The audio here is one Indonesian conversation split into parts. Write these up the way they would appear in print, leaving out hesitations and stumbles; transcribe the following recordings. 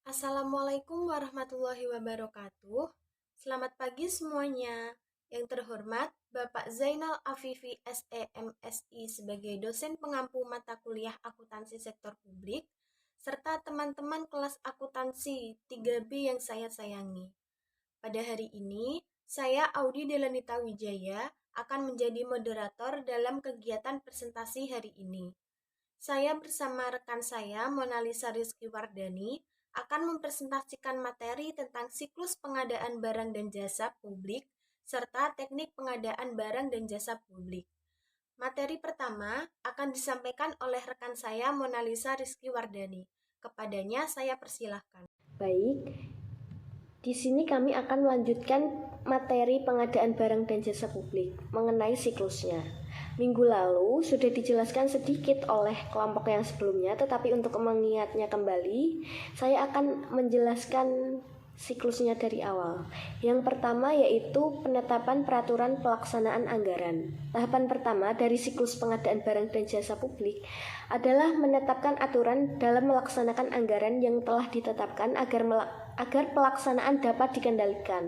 Assalamualaikum warahmatullahi wabarakatuh. Selamat pagi semuanya. Yang terhormat Bapak Zainal Afifi SEMSI sebagai dosen pengampu mata kuliah akuntansi sektor publik, serta teman-teman kelas akuntansi 3B yang saya sayangi. Pada hari ini, saya Audi Delanita Wijaya akan menjadi moderator dalam kegiatan presentasi hari ini. Saya bersama rekan saya, Monalisa Rizky Wardani, akan mempresentasikan materi tentang siklus pengadaan barang dan jasa publik, serta teknik pengadaan barang dan jasa publik. Materi pertama akan disampaikan oleh rekan saya, Monalisa Rizky Wardani. Kepadanya saya persilahkan. Baik, di sini kami akan melanjutkan materi pengadaan barang dan jasa publik mengenai siklusnya. Minggu lalu sudah dijelaskan sedikit oleh kelompok yang sebelumnya, tetapi untuk mengingatnya kembali, saya akan menjelaskan siklusnya dari awal. Yang pertama yaitu penetapan peraturan pelaksanaan anggaran. Tahapan pertama dari siklus pengadaan barang dan jasa publik adalah menetapkan aturan dalam melaksanakan anggaran yang telah ditetapkan agar pelaksanaan dapat dikendalikan.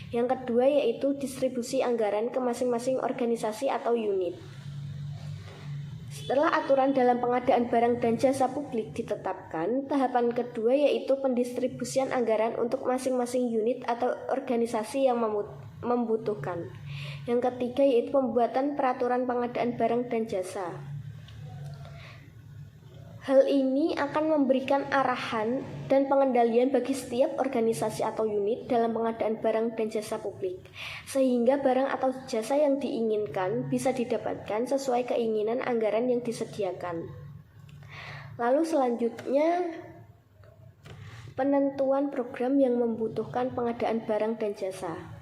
Yang kedua yaitu distribusi anggaran ke masing-masing organisasi atau unit. Setelah aturan dalam pengadaan barang dan jasa publik ditetapkan, tahapan kedua yaitu pendistribusian anggaran untuk masing-masing unit atau organisasi yang membutuhkan. Yang ketiga yaitu pembuatan peraturan pengadaan barang dan jasa. Hal ini akan memberikan arahan dan pengendalian bagi setiap organisasi atau unit dalam pengadaan barang dan jasa publik, sehingga barang atau jasa yang diinginkan bisa didapatkan sesuai keinginan anggaran yang disediakan. Lalu selanjutnya, penentuan program yang membutuhkan pengadaan barang dan jasa.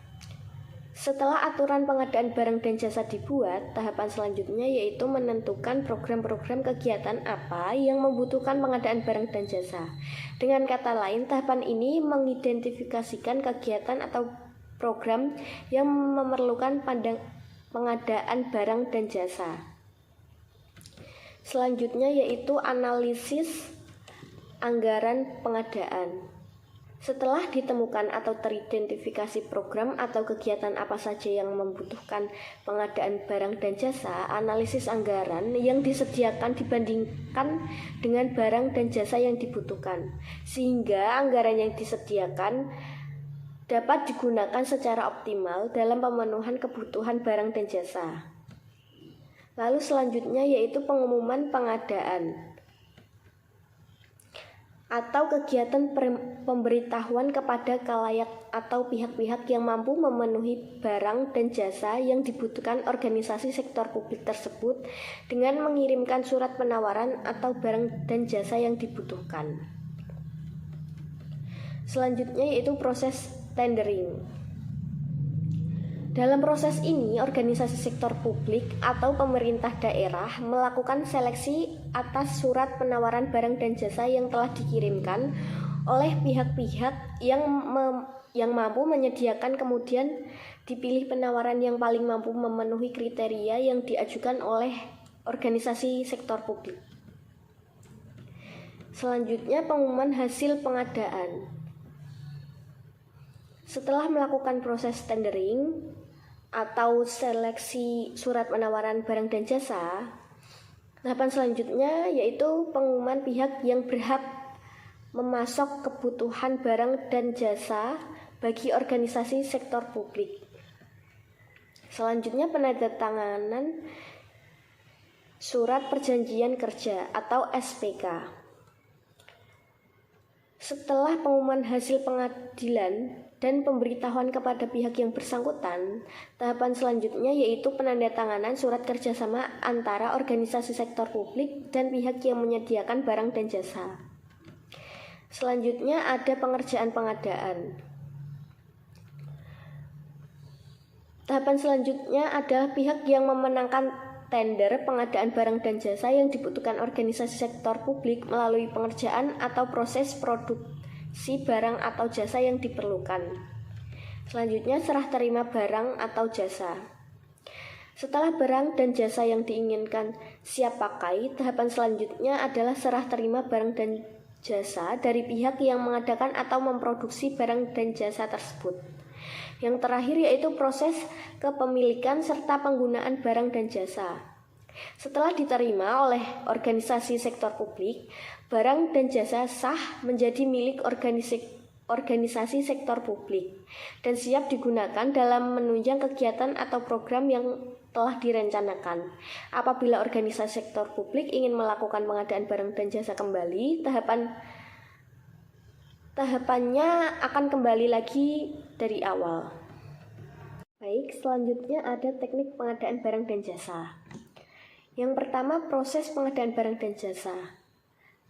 Setelah aturan pengadaan barang dan jasa dibuat, tahapan selanjutnya yaitu menentukan program-program kegiatan apa yang membutuhkan pengadaan barang dan jasa. Dengan kata lain, tahapan ini mengidentifikasikan kegiatan atau program yang memerlukan pengadaan barang dan jasa. Selanjutnya yaitu analisis anggaran pengadaan. Setelah ditemukan atau teridentifikasi program atau kegiatan apa saja yang membutuhkan pengadaan barang dan jasa, analisis anggaran yang disediakan dibandingkan dengan barang dan jasa yang dibutuhkan, sehingga anggaran yang disediakan dapat digunakan secara optimal dalam pemenuhan kebutuhan barang dan jasa. Lalu selanjutnya yaitu pengumuman pengadaan atau kegiatan pemberitahuan kepada khalayak atau pihak-pihak yang mampu memenuhi barang dan jasa yang dibutuhkan organisasi sektor publik tersebut dengan mengirimkan surat penawaran atau barang dan jasa yang dibutuhkan. Selanjutnya yaitu proses tendering. Dalam proses ini, organisasi sektor publik atau pemerintah daerah melakukan seleksi atas surat penawaran barang dan jasa yang telah dikirimkan oleh pihak-pihak yang mampu menyediakan, kemudian dipilih penawaran yang paling mampu memenuhi kriteria yang diajukan oleh organisasi sektor publik. Selanjutnya, pengumuman hasil pengadaan. Setelah melakukan proses tendering atau seleksi surat penawaran barang dan jasa, tahapan selanjutnya yaitu pengumuman pihak yang berhak memasok kebutuhan barang dan jasa bagi organisasi sektor publik. Selanjutnya penandatanganan surat perjanjian kerja atau SPK. Setelah pengumuman hasil pengadilan dan pemberitahuan kepada pihak yang bersangkutan, tahapan selanjutnya yaitu penandatanganan surat kerjasama antara organisasi sektor publik dan pihak yang menyediakan barang dan jasa. Selanjutnya ada pengerjaan pengadaan. Tahapan selanjutnya ada pihak yang memenangkan tender pengadaan barang dan jasa yang dibutuhkan organisasi sektor publik melalui pengerjaan atau proses produksi barang atau jasa yang diperlukan. Selanjutnya serah terima barang atau jasa. Setelah barang dan jasa yang diinginkan siap pakai, tahapan selanjutnya adalah serah terima barang dan jasa dari pihak yang mengadakan atau memproduksi barang dan jasa tersebut. Yang terakhir yaitu proses kepemilikan serta penggunaan barang dan jasa. Setelah diterima oleh organisasi sektor publik, barang dan jasa sah menjadi milik organisasi sektor publik dan siap digunakan dalam menunjang kegiatan atau program yang telah direncanakan. Apabila organisasi sektor publik ingin melakukan pengadaan barang dan jasa kembali, tahapannya akan kembali lagi dari awal. Baik, selanjutnya ada teknik pengadaan barang dan jasa. Yang pertama, proses pengadaan barang dan jasa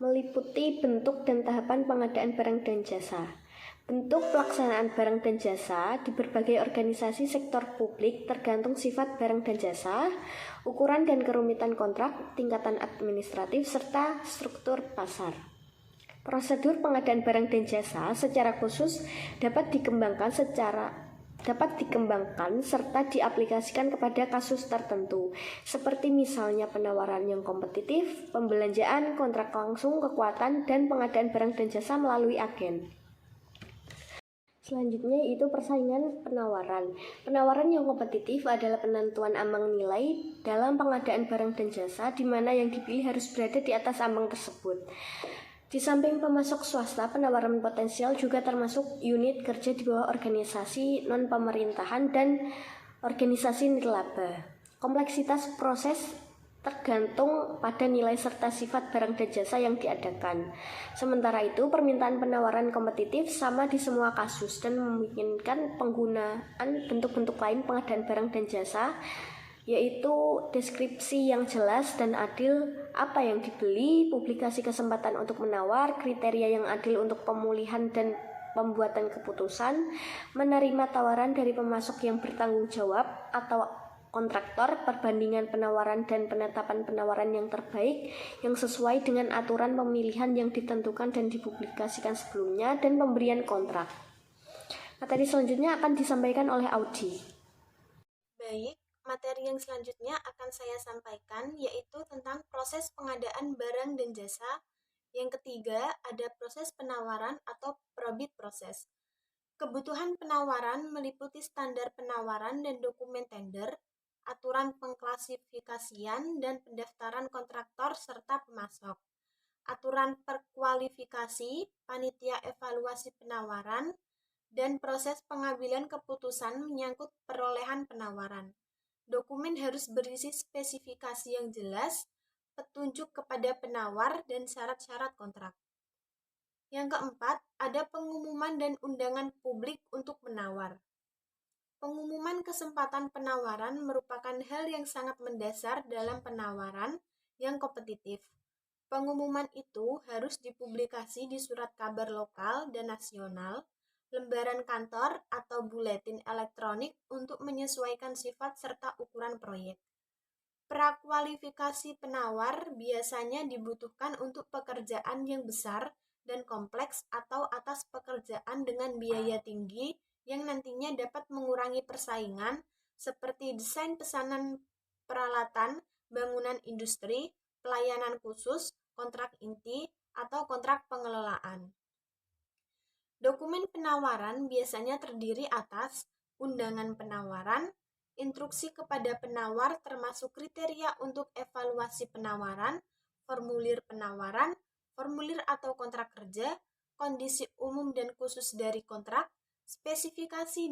meliputi bentuk dan tahapan pengadaan barang dan jasa. Bentuk pelaksanaan barang dan jasa di berbagai organisasi sektor publik tergantung sifat barang dan jasa, ukuran dan kerumitan kontrak, tingkatan administratif, serta struktur pasar. Prosedur pengadaan barang dan jasa secara khusus dapat dikembangkan serta diaplikasikan kepada kasus tertentu, seperti misalnya penawaran yang kompetitif, pembelanjaan, kontrak langsung, kekuatan, dan pengadaan barang dan jasa melalui agen. Selanjutnya itu persaingan penawaran. Penawaran yang kompetitif adalah penentuan ambang nilai dalam pengadaan barang dan jasa, di mana yang dipilih harus berada di atas ambang tersebut. Di samping pemasok swasta, penawaran potensial juga termasuk unit kerja di bawah organisasi non-pemerintahan dan organisasi nirlaba. Kompleksitas proses tergantung pada nilai serta sifat barang dan jasa yang diadakan. Sementara itu, permintaan penawaran kompetitif sama di semua kasus dan memungkinkan penggunaan bentuk-bentuk lain pengadaan barang dan jasa, yaitu deskripsi yang jelas dan adil apa yang dibeli, publikasi kesempatan untuk menawar, kriteria yang adil untuk pemulihan dan pembuatan keputusan, menerima tawaran dari pemasok yang bertanggung jawab atau kontraktor, perbandingan penawaran dan penetapan penawaran yang terbaik yang sesuai dengan aturan pemilihan yang ditentukan dan dipublikasikan sebelumnya, dan pemberian kontrak. Materi selanjutnya akan disampaikan oleh Audi. Baik, materi yang selanjutnya akan saya sampaikan yaitu tentang proses pengadaan barang dan jasa. Yang ketiga, ada proses penawaran atau probit proses. Kebutuhan penawaran meliputi standar penawaran dan dokumen tender, aturan pengklasifikasian dan pendaftaran kontraktor serta pemasok, aturan perkualifikasi, panitia evaluasi penawaran, dan proses pengambilan keputusan menyangkut perolehan penawaran. Dokumen harus berisi spesifikasi yang jelas, petunjuk kepada penawar, dan syarat-syarat kontrak. Yang keempat, ada pengumuman dan undangan publik untuk menawar. Pengumuman kesempatan penawaran merupakan hal yang sangat mendasar dalam penawaran yang kompetitif. Pengumuman itu harus dipublikasi di surat kabar lokal dan nasional, lembaran kantor, atau buletin elektronik untuk menyesuaikan sifat serta ukuran proyek. Prakualifikasi penawar biasanya dibutuhkan untuk pekerjaan yang besar dan kompleks atau atas pekerjaan dengan biaya tinggi yang nantinya dapat mengurangi persaingan, seperti desain pesanan peralatan, bangunan industri, pelayanan khusus, kontrak inti, atau kontrak pengelolaan. Dokumen penawaran biasanya terdiri atas undangan penawaran, instruksi kepada penawar termasuk kriteria untuk evaluasi penawaran, formulir penawaran, formulir atau kontrak kerja, kondisi umum dan khusus dari kontrak, spesifikasi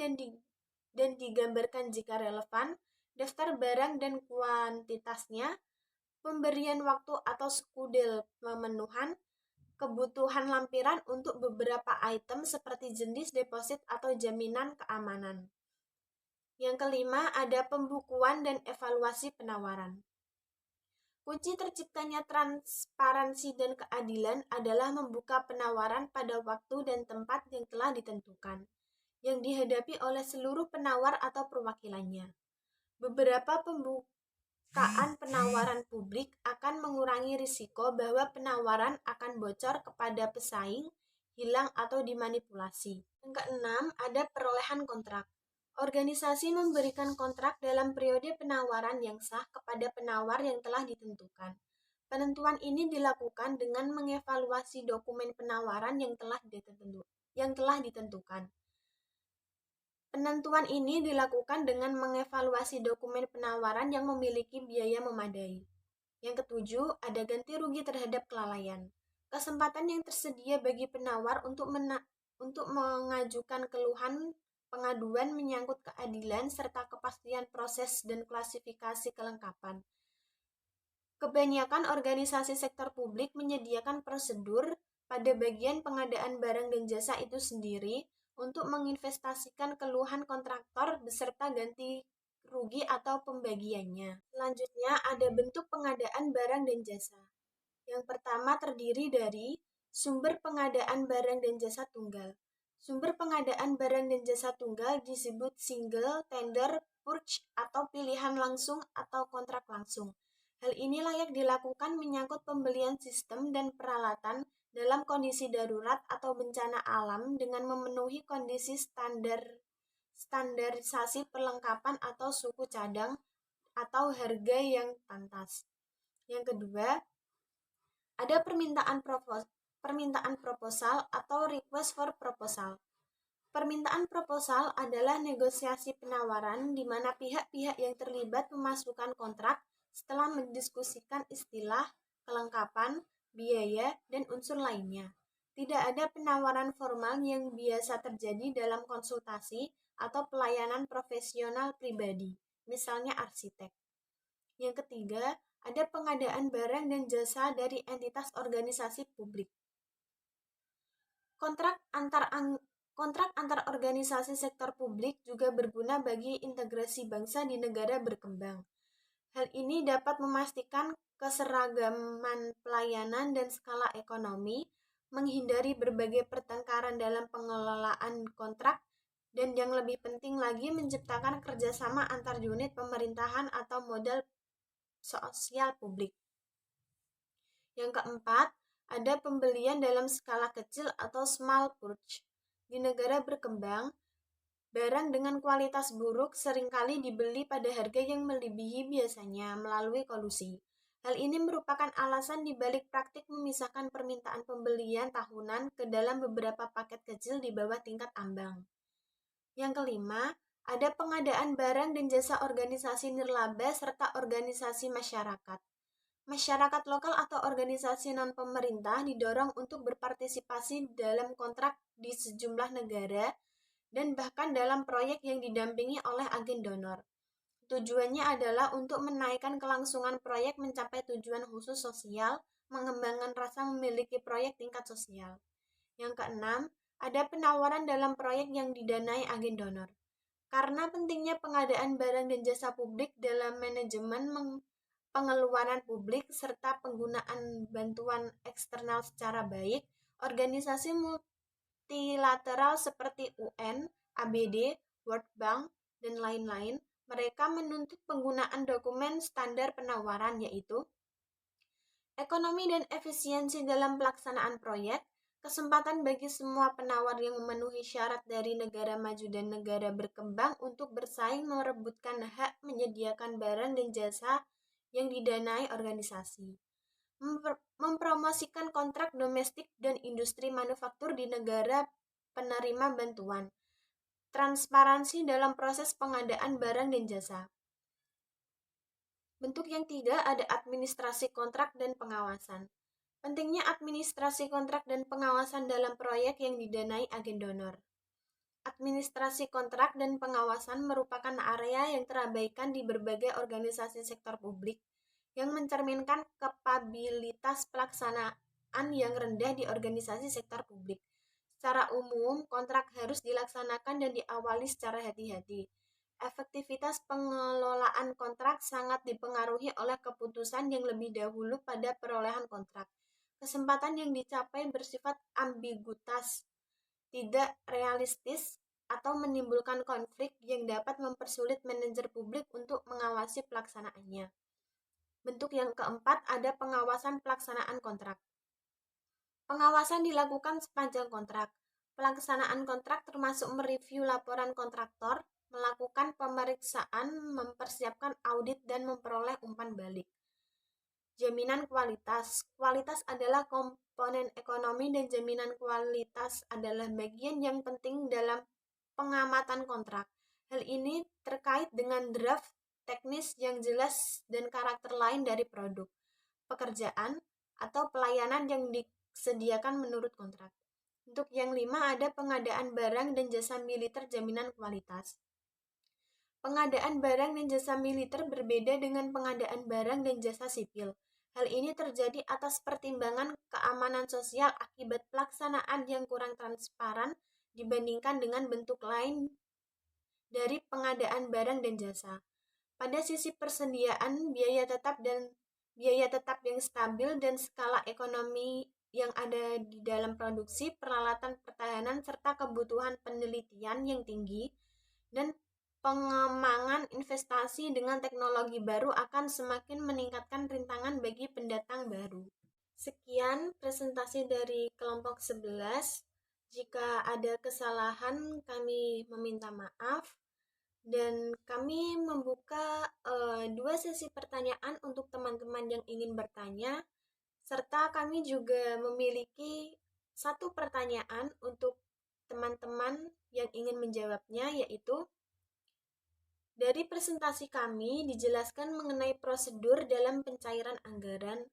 dan digambarkan jika relevan, daftar barang dan kuantitasnya, pemberian waktu atau skudel pemenuhan, kebutuhan lampiran untuk beberapa item seperti jenis deposit atau jaminan keamanan. Yang kelima, ada pembukuan dan evaluasi penawaran. Kunci terciptanya transparansi dan keadilan adalah membuka penawaran pada waktu dan tempat yang telah ditentukan, yang dihadapi oleh seluruh penawar atau perwakilannya. Beberapa pembukaan penawaran publik akan mengurangi risiko bahwa penawaran akan bocor kepada pesaing, hilang atau dimanipulasi. Yang keenam, ada perolehan kontrak. Organisasi memberikan kontrak dalam periode penawaran yang sah kepada penawar yang telah ditentukan. Penentuan ini dilakukan dengan mengevaluasi dokumen penawaran yang telah ditentukan. Penentuan ini dilakukan dengan mengevaluasi dokumen penawaran yang memiliki biaya memadai. Yang ketujuh, ada ganti rugi terhadap kelalaian. Kesempatan yang tersedia bagi penawar untuk mengajukan keluhan pengaduan menyangkut keadilan serta kepastian proses dan klasifikasi kelengkapan. Kebanyakan organisasi sektor publik menyediakan prosedur pada bagian pengadaan barang dan jasa itu sendiri untuk menginvestasikan keluhan kontraktor beserta ganti rugi atau pembagiannya. Selanjutnya ada bentuk pengadaan barang dan jasa. Yang pertama terdiri dari sumber pengadaan barang dan jasa tunggal. Sumber pengadaan barang dan jasa tunggal disebut single, tender, purchase, atau pilihan langsung atau kontrak langsung. Hal ini layak dilakukan menyangkut pembelian sistem dan peralatan dalam kondisi darurat atau bencana alam dengan memenuhi kondisi standarisasi perlengkapan atau suku cadang atau harga yang pantas. Yang kedua, ada permintaan proposal atau request for proposal. Permintaan proposal adalah negosiasi penawaran di mana pihak-pihak yang terlibat memasukkan kontrak setelah mendiskusikan istilah, kelengkapan, biaya, dan unsur lainnya. Tidak ada penawaran formal yang biasa terjadi dalam konsultasi atau pelayanan profesional pribadi, misalnya arsitek. Yang ketiga, ada pengadaan barang dan jasa dari entitas organisasi publik. Kontrak antar organisasi sektor publik juga berguna bagi integrasi bangsa di negara berkembang. Hal ini dapat memastikan keseragaman pelayanan dan skala ekonomi, menghindari berbagai pertengkaran dalam pengelolaan kontrak, dan yang lebih penting lagi menciptakan kerjasama antar unit pemerintahan atau modal sosial publik. Yang keempat, ada pembelian dalam skala kecil atau small purchase. Di negara berkembang, barang dengan kualitas buruk seringkali dibeli pada harga yang melebihi biasanya melalui kolusi. Hal ini merupakan alasan dibalik praktik memisahkan permintaan pembelian tahunan ke dalam beberapa paket kecil di bawah tingkat ambang. Yang kelima, ada pengadaan barang dan jasa organisasi nirlaba serta organisasi masyarakat. Masyarakat lokal atau organisasi non-pemerintah didorong untuk berpartisipasi dalam kontrak di sejumlah negara dan bahkan dalam proyek yang didampingi oleh agen donor. Tujuannya adalah untuk menaikkan kelangsungan proyek mencapai tujuan khusus sosial, mengembangkan rasa memiliki proyek tingkat sosial. Yang keenam, ada penawaran dalam proyek yang didanai agen donor. Karena pentingnya pengadaan barang dan jasa publik dalam manajemen pengeluaran publik serta penggunaan bantuan eksternal secara baik, organisasi multilateral seperti UN, ABD, World Bank, dan lain-lain, mereka menuntut penggunaan dokumen standar penawaran yaitu ekonomi dan efisiensi dalam pelaksanaan proyek, kesempatan bagi semua penawar yang memenuhi syarat dari negara maju dan negara berkembang untuk bersaing merebutkan hak menyediakan barang dan jasa yang didanai organisasi. Mempromosikan kontrak domestik dan industri manufaktur di negara penerima bantuan. Transparansi dalam proses pengadaan barang dan jasa. Bentuk yang tiga ada administrasi kontrak dan pengawasan. Pentingnya administrasi kontrak dan pengawasan dalam proyek yang didanai agen donor. Administrasi kontrak dan pengawasan merupakan area yang terabaikan di berbagai organisasi sektor publik yang mencerminkan kapabilitas pelaksanaan yang rendah di organisasi sektor publik. Secara umum, kontrak harus dilaksanakan dan diawali secara hati-hati. Efektivitas pengelolaan kontrak sangat dipengaruhi oleh keputusan yang lebih dahulu pada perolehan kontrak. Kesempatan yang dicapai bersifat ambiguitas, tidak realistis, atau menimbulkan konflik yang dapat mempersulit manajer publik untuk mengawasi pelaksanaannya. Bentuk yang keempat ada pengawasan pelaksanaan kontrak. Pengawasan dilakukan sepanjang kontrak. Pelaksanaan kontrak termasuk mereview laporan kontraktor, melakukan pemeriksaan, mempersiapkan audit, dan memperoleh umpan balik. Jaminan kualitas. Kualitas adalah komponen ekonomi dan jaminan kualitas adalah bagian yang penting dalam pengamatan kontrak. Hal ini terkait dengan draft teknis yang jelas dan karakter lain dari produk, pekerjaan, atau pelayanan yang disediakan menurut kontrak. Untuk yang 5 ada pengadaan barang dan jasa militer jaminan kualitas. Pengadaan barang dan jasa militer berbeda dengan pengadaan barang dan jasa sipil. Hal ini terjadi atas pertimbangan keamanan sosial akibat pelaksanaan yang kurang transparan dibandingkan dengan bentuk lain dari pengadaan barang dan jasa. Pada sisi persediaan, biaya tetap yang stabil dan skala ekonomi yang ada di dalam produksi, peralatan pertahanan, serta kebutuhan penelitian yang tinggi, dan pengembangan investasi dengan teknologi baru akan semakin meningkatkan rintangan bagi pendatang baru. Sekian presentasi dari kelompok 11. Jika ada kesalahan, kami meminta maaf. Dan kami membuka 2 sesi pertanyaan untuk teman-teman yang ingin bertanya, serta kami juga memiliki 1 pertanyaan untuk teman-teman yang ingin menjawabnya, yaitu dari presentasi kami dijelaskan mengenai prosedur dalam pencairan anggaran.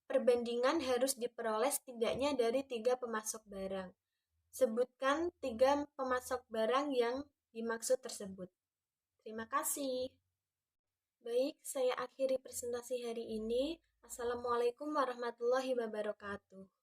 Perbandingan harus diperoleh setidaknya dari 3 pemasok barang. Sebutkan 3 pemasok barang yang dimaksud tersebut. Terima kasih. Baik, saya akhiri presentasi hari ini. Assalamualaikum warahmatullahi wabarakatuh.